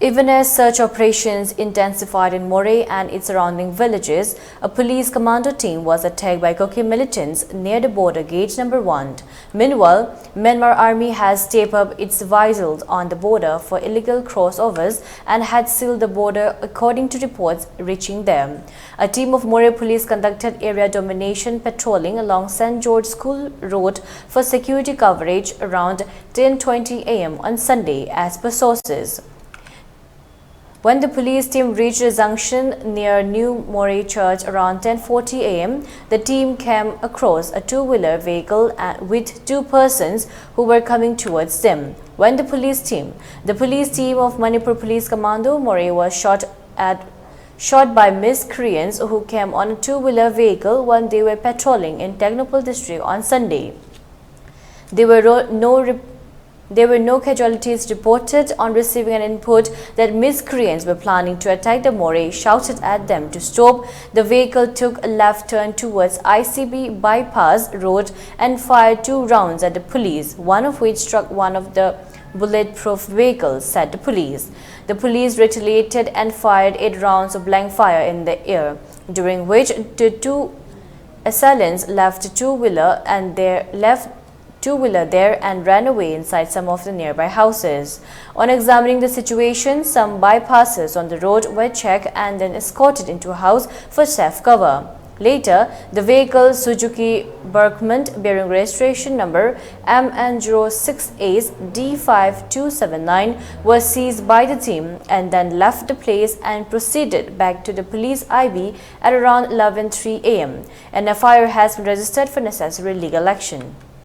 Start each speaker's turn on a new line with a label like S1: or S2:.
S1: Even as search operations intensified in Moreh and its surrounding villages, a police commando team was attacked by Kuki militants near the border gate number 1. Meanwhile, Myanmar army has stepped up its vigils on the border for illegal crossovers and had sealed the border according to reports reaching them. A team of Moreh police conducted area domination patrolling along St. George School Road for security coverage around 10:20 am on Sunday, as per sources. When the police team reached the junction near New Moreh Church around 10:40 am, the team came across a two-wheeler vehicle with two persons who were coming towards them. When the police team of Manipur Police Commando Moreh was shot by miscreants who came on a two-wheeler vehicle when they were patrolling in Technopole district on Sunday. There were no casualties reported. On receiving an input that miscreants were planning to attack the Moreh, shouted at them to stop. The vehicle took a left turn towards ICB bypass road and fired 2 rounds at the police, one of which struck one of the bulletproof vehicles, said the police. The police retaliated and fired 8 rounds of blank fire in the air, during which the 2 assailants left the two-wheeler there and ran away inside some of the nearby houses. On examining the situation, some bypasses on the road were checked and then escorted into a house for safe cover. Later, the vehicle Suzuki Berkman bearing registration number MN06AD5279 was seized by the team and then left the place and proceeded back to the police IB at around 11:03 am. An FIR has been registered for necessary legal action.